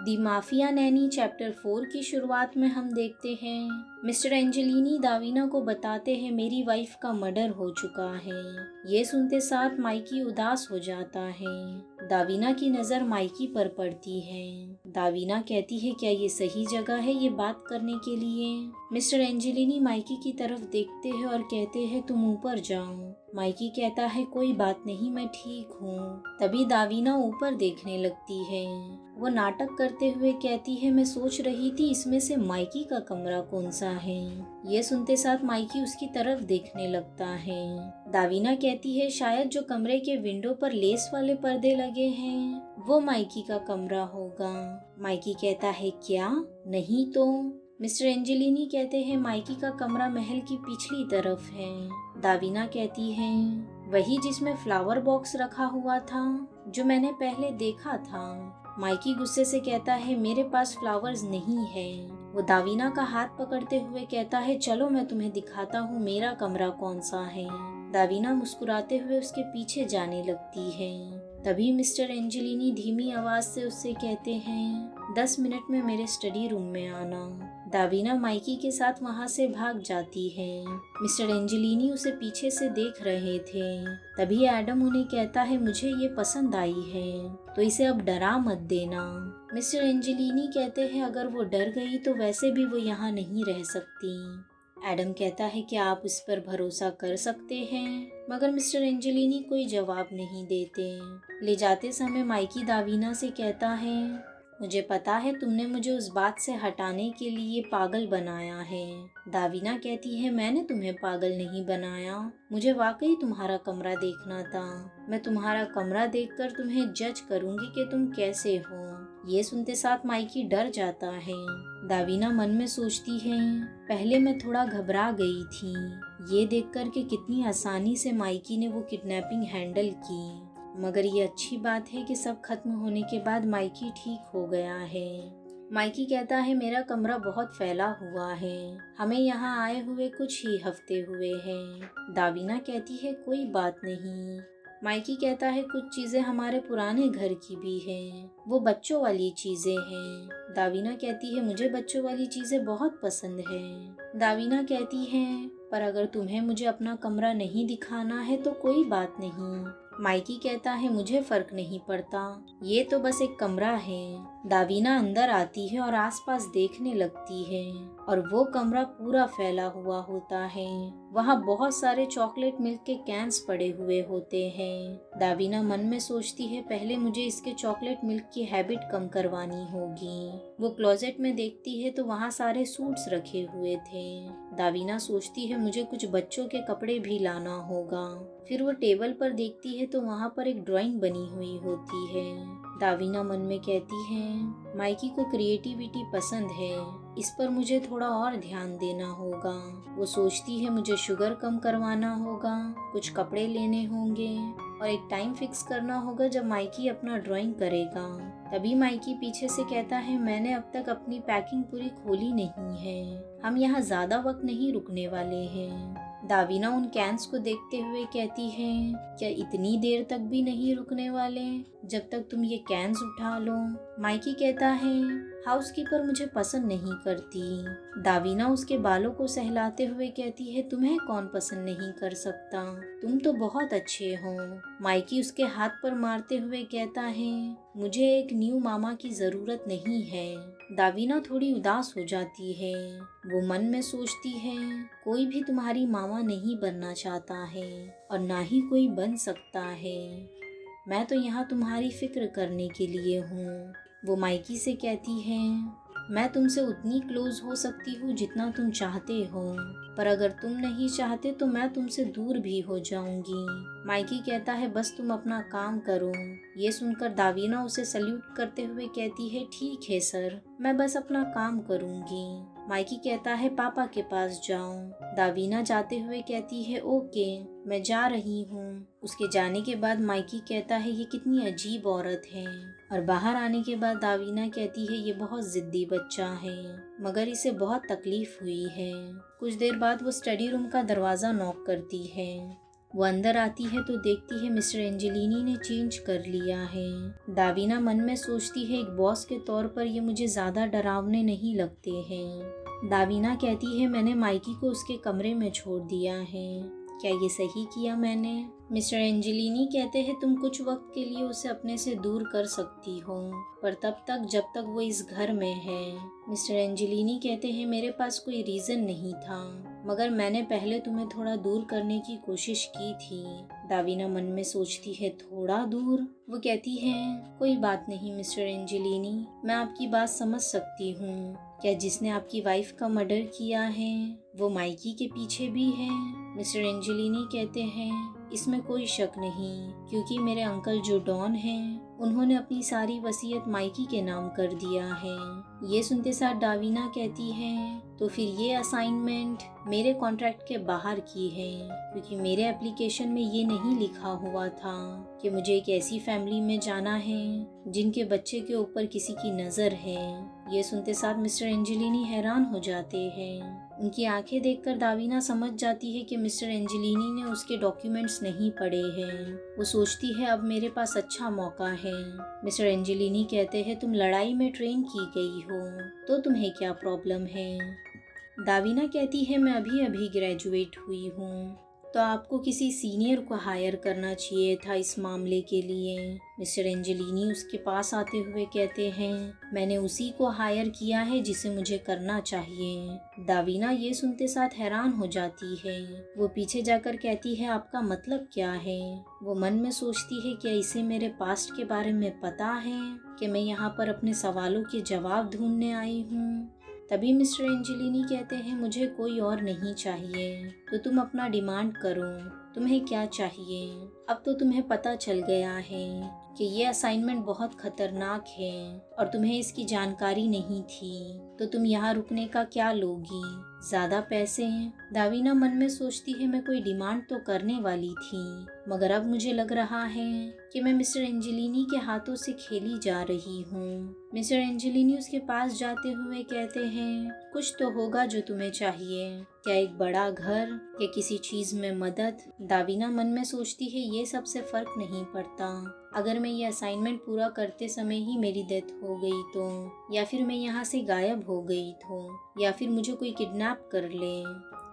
दी mafia Naini chapter 4 की शुरुआत में हम देखते हैं मिस्टर एंजेलिनी दावीना को बताते हैं मेरी वाइफ का मर्डर हो चुका है। ये सुनते साथ माइकी उदास हो जाता है। दावीना की नज़र माइकी पर पड़ती है। दावीना कहती है क्या ये सही जगह है ये बात करने के लिए। मिस्टर एंजेलिनी माइकी की तरफ देखते हैं और कहते हैं तुम ऊपर जाओ। माइकी कहता है कोई बात नहीं मैं ठीक हूँ। तभी दावीना ऊपर देखने लगती है। वो नाटक करते हुए कहती है मैं सोच रही थी इसमें से माइकी का कमरा कौन सा है। ये सुनते साथ माइकी उसकी तरफ देखने लगता है। दावीना कहती है शायद जो कमरे के विंडो पर लेस वाले पर्दे लगे हैं वो माइकी का कमरा होगा। माइकी कहता है क्या? नहीं तो? मिस्टर एंजेलिनी कहते हैं माइकी का कमरा महल की पिछली तरफ है। दावीना कहती है वही जिसमें फ्लावर बॉक्स रखा हुआ था जो मैंने पहले देखा था। माइकी गुस्से से कहता है मेरे पास फ्लावर्स नहीं है। वो दावीना का हाथ पकड़ते हुए कहता है चलो मैं तुम्हें दिखाता हूँ मेरा कमरा कौन सा है। दावीना मुस्कुराते हुए उसके पीछे जाने लगती है। तभी मिस्टर एंजेलिनी धीमी आवाज से उससे कहते हैं 10 मिनट में मेरे स्टडी रूम में आना। दावीना माइकी के साथ वहां से भाग जाती है। मिस्टर एंजेलिनी उसे पीछे से देख रहे थे। तभी एडम उन्हें कहता है मुझे ये पसंद आई है तो इसे अब डरा मत देना। मिस्टर एंजेलिनी कहते हैं अगर वो डर गई तो वैसे भी वो यहाँ नहीं रह सकती। एडम कहता है क्या आप इस पर भरोसा कर सकते हैं? मगर मिस्टर एंजेलिनी कोई जवाब नहीं देते। ले जाते समय माइकी दावीना से कहता है मुझे पता है तुमने मुझे उस बात से हटाने के लिए पागल बनाया है। दावीना कहती है मैंने तुम्हें पागल नहीं बनाया, मुझे वाकई तुम्हारा कमरा देखना था। मैं तुम्हारा कमरा देखकर तुम्हें जज करूंगी कि तुम कैसे हो। ये सुनते साथ माइकी डर जाता है। दावीना मन में सोचती है पहले मैं थोड़ा घबरा गई थी। ये देखकर कि कितनी आसानी से माइकी ने वो किडनैपिंग हैंडल की। मगर ये अच्छी बात है कि सब खत्म होने के बाद माइकी ठीक हो गया है। माइकी कहता है मेरा कमरा बहुत फैला हुआ है, हमें यहाँ आए हुए कुछ ही हफ्ते हुए हैं। दावीना कहती है कोई बात नहीं। माइकी कहता है कुछ चीजें हमारे पुराने घर की भी हैं, वो बच्चों वाली चीजें हैं। दावीना कहती है मुझे बच्चों वाली चीजें बहुत पसंद है। दावीना कहती है पर अगर तुम्हें मुझे अपना कमरा नहीं दिखाना है तो कोई बात नहीं। माइकी कहता है मुझे फर्क नहीं पड़ता, ये तो बस एक कमरा है। दावीना अंदर आती है और आसपास देखने लगती है और वो कमरा पूरा फैला हुआ होता है। वहाँ बहुत सारे चॉकलेट मिल्क के कैंस पड़े हुए होते हैं। दावीना मन में सोचती है पहले मुझे इसके चॉकलेट मिल्क की हैबिट कम करवानी होगी। वो क्लोजेट में देखती है तो वहाँ सारे सूट्स रखे हुए थे। दावीना सोचती है मुझे कुछ बच्चों के कपड़े भी लाना होगा। फिर वो टेबल पर देखती है तो वहाँ पर एक ड्राइंग बनी हुई होती है। दावीना मन में कहती है माइकी को क्रिएटिविटी पसंद है, इस पर मुझे थोड़ा और ध्यान देना होगा। वो सोचती है मुझे शुगर कम करवाना होगा, कुछ कपड़े लेने होंगे और एक टाइम फिक्स करना होगा जब माइकी अपना ड्राइंग करेगा। तभी माइकी पीछे से कहता है मैंने अब तक अपनी पैकिंग पूरी खोली नहीं है, हम यहाँ ज्यादा वक्त नहीं रुकने वाले हैं। दावीना उन कैंस को देखते हुए कहती है क्या इतनी देर तक भी नहीं रुकने वाले जब तक तुम ये कैंस उठा लो। माइकी कहता है हाउसकीपर मुझे पसंद नहीं करती। दावीना उसके बालों को सहलाते हुए कहती है तुम्हें कौन पसंद नहीं कर सकता, तुम तो बहुत अच्छे हो। माइकी उसके हाथ पर मारते हुए कहता है मुझे एक न्यू मामा की जरूरत नहीं है। दावीना थोड़ी उदास हो जाती है। वो मन में सोचती है कोई भी तुम्हारी मामा नहीं बनना चाहता है और ना ही कोई बन सकता है, मैं तो यहाँ तुम्हारी फिक्र करने के लिए हूँ। वो माइकी से कहती है मैं तुमसे उतनी क्लोज हो सकती हूँ जितना तुम चाहते हो, पर अगर तुम नहीं चाहते तो मैं तुमसे दूर भी हो जाऊंगी। माइकी कहता है बस तुम अपना काम करो। ये सुनकर दावीना उसे सल्यूट करते हुए कहती है ठीक है सर, मैं बस अपना काम करूंगी। माइकी कहता है पापा के पास जाओ। दावीना जाते हुए कहती है ओके मैं जा रही हूँ। उसके जाने के बाद माइकी कहता है ये कितनी अजीब औरत है, और बाहर आने के बाद दावीना कहती है ये बहुत जिद्दी बच्चा है मगर इसे बहुत तकलीफ हुई है। कुछ देर बाद वो स्टडी रूम का दरवाजा नॉक करती है। वो अंदर आती है तो देखती है मिस्टर एंजेलिनी ने चेंज कर लिया है। दावीना मन में सोचती है, एक बॉस के तौर पर ये मुझे ज़्यादा डरावने नहीं लगते हैं। दावीना कहती है, मैंने माइकी को उसके कमरे में छोड़ दिया है, क्या ये सही किया मैंने? मिस्टर एंजेलिनी कहते हैं, तुम कुछ वक्त के लिए उसे अपने से दूर कर सकती हो, पर तब तक जब तक वो इस घर में है। मिस्टर एंजेलिनी कहते हैं, मेरे पास कोई रीज़न नहीं था, मगर मैंने पहले तुम्हें थोड़ा दूर करने की कोशिश की थी। दावीना मन में सोचती है, थोड़ा दूर? वो कहती है, कोई बात नहीं मिस्टर एंजेलिनी, मैं आपकी बात समझ सकती हूँ। क्या जिसने आपकी वाइफ का मर्डर किया है वो माइकी के पीछे भी है? मिस्टर एंजेलिनी कहते हैं, इसमें कोई शक नहीं, क्योंकि मेरे अंकल जो डॉन हैं उन्होंने अपनी सारी वसीयत माइकी के नाम कर दिया है। ये सुनते साथ दावीना कहती है, तो फिर ये असाइनमेंट मेरे कॉन्ट्रैक्ट के बाहर की है, क्योंकि मेरे एप्लीकेशन में ये नहीं लिखा हुआ था कि मुझे एक ऐसी फैमिली में जाना है जिनके बच्चे के ऊपर किसी की नज़र है। ये सुनते साथ मिस्टर एंजेलिनी हैरान हो जाते हैं। उनकी आंखें देखकर दावीना समझ जाती है कि मिस्टर एंजेलिनी ने उसके डॉक्यूमेंट्स नहीं पढ़े हैं। वो सोचती है, अब मेरे पास अच्छा मौका है। मिस्टर एंजेलिनी कहते हैं, तुम लड़ाई में ट्रेन की गई हो, तो तुम्हें क्या प्रॉब्लम है? दावीना कहती है, मैं अभी अभी ग्रेजुएट हुई हूँ, तो आपको किसी सीनियर को हायर करना चाहिए था इस मामले के लिए। मिस्टर एंजेलिनी उसके पास आते हुए कहते हैं, मैंने उसी को हायर किया है जिसे मुझे करना चाहिए। दावीना ये सुनते साथ हैरान हो जाती है। वो पीछे जाकर कहती है, आपका मतलब क्या है? वो मन में सोचती है, क्या इसे मेरे पास्ट के बारे में पता है कि मैं यहाँ पर अपने सवालों के जवाब ढूंढने आई हूँ? तभी मिस्टर एंजेलिनी कहते हैं, मुझे कोई और नहीं चाहिए, तो तुम अपना डिमांड करो, तुम्हें क्या चाहिए? अब तो तुम्हें पता चल गया है कि ये असाइनमेंट बहुत खतरनाक है और तुम्हें इसकी जानकारी नहीं थी, तो तुम यहाँ रुकने का क्या लोगी? ज़्यादा पैसे? दावीना मन में सोचती है, मैं कोई डिमांड तो करने वाली थी, मगर अब मुझे लग रहा है कि मैं मिस्टर एंजेलिनी के हाथों से खेली जा रही हूँ। मिस्टर एंजेलिनी उसके पास जाते हुए कहते हैं, कुछ तो होगा जो तुम्हें चाहिए, क्या एक बड़ा घर या किसी चीज में मदद? दावीना मन में सोचती है, ये सबसे फर्क नहीं पड़ता, अगर मैं ये असाइनमेंट पूरा करते समय ही मेरी डेथ हो गई तो, या फिर मैं यहाँ से गायब हो गई तो, या फिर मुझे कोई किडनैप कर ले,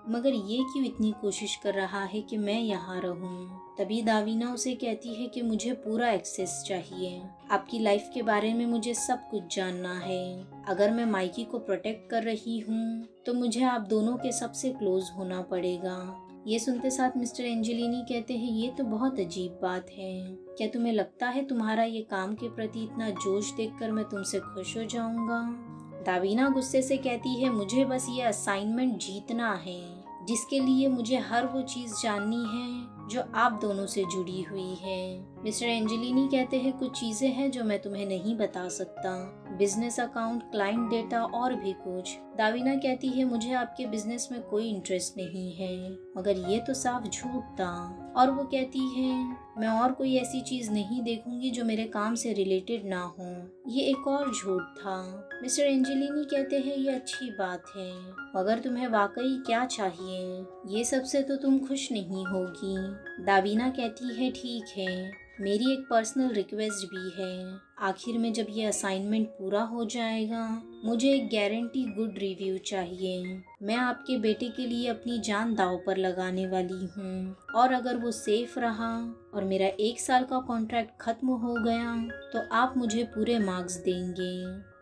मगर ये क्यों इतनी कोशिश कर रहा है कि मैं यहाँ रहूँ? तभी दावीना उसे कहती है कि मुझे पूरा एक्सेस चाहिए, आपकी लाइफ के बारे में मुझे सब कुछ जानना है। अगर मैं माइकी को प्रोटेक्ट कर रही हूँ तो मुझे आप दोनों के सबसे क्लोज होना पड़ेगा। ये सुनते साथ मिस्टर एंजेलिनी कहते हैं, ये तो बहुत अजीब बात है, क्या तुम्हें लगता है तुम्हारा ये काम के प्रति इतना जोश देखकर मैं तुमसे खुश हो जाऊंगा? दावीना गुस्से से कहती है, मुझे बस ये असाइनमेंट जीतना है, जिसके लिए मुझे हर वो चीज़ जाननी है जो आप दोनों से जुड़ी हुई है। मिस्टर एंजेलिनी कहते हैं, कुछ चीज़ें हैं जो मैं तुम्हें नहीं बता सकता, बिजनेस अकाउंट, क्लाइंट डेटा और भी कुछ। दावीना कहती है, मुझे आपके बिजनेस में कोई इंटरेस्ट नहीं है, मगर ये तो साफ झूठ था। और वो कहती है, मैं और कोई ऐसी चीज़ नहीं देखूंगी जो मेरे काम से रिलेटेड ना हो। ये एक और झूठ था। मिस्टर एंजेलिनी कहते हैं, ये अच्छी बात है, मगर तुम्हें वाकई क्या चाहिए? ये सबसे तो तुम खुश नहीं होगी। दावीना कहती है, ठीक है, मेरी एक पर्सनल रिक्वेस्ट भी है, आखिर में जब ये असाइनमेंट पूरा हो जाएगा मुझे एक गारंटी गुड रिव्यू चाहिए। मैं आपके बेटे के लिए अपनी जान दांव पर लगाने वाली हूँ, और अगर वो सेफ रहा और मेरा 1 साल का कॉन्ट्रैक्ट खत्म हो गया तो आप मुझे पूरे मार्क्स देंगे।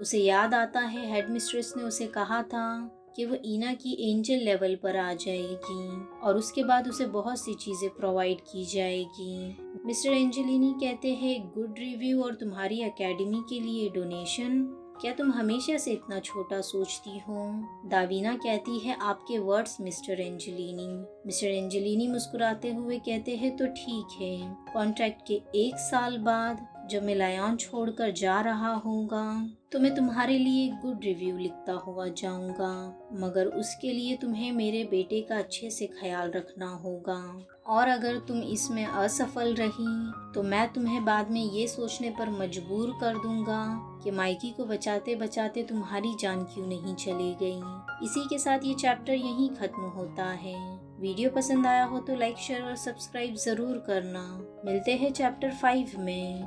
उसे याद आता है हेडमिस्ट्रेस ने उसे कहा था कि वो ईना की एंजल लेवल पर आ जाएगी और उसके बाद उसे बहुत सी चीज़ें प्रोवाइड की जाएगी। मिस्टर एंजेलिनी कहते हैं, गुड रिव्यू और तुम्हारी एकेडमी के लिए डोनेशन, क्या तुम हमेशा से इतना छोटा सोचती हो? दावीना कहती है, आपके words mister Angelini. Mister Angelini मुस्कुराते हुए कहते हैं, तो ठीक है, कॉन्ट्रैक्ट के 1 साल बाद जब मैं लायन छोड़कर जा रहा होगा तो मैं तुम्हारे लिए गुड रिव्यू लिखता हुआ जाऊंगा, मगर उसके लिए तुम्हें मेरे बेटे का अच्छे से ख्याल रखना होगा, और अगर तुम इसमें असफल रही तो मैं तुम्हें बाद में ये सोचने पर मजबूर कर दूंगा कि माइकी को बचाते बचाते तुम्हारी जान क्यों नहीं चली गई। इसी के साथ ये चैप्टर यहीं खत्म होता है। वीडियो पसंद आया हो तो लाइक शेयर और सब्सक्राइब ज़रूर करना। मिलते हैं चैप्टर 5 में।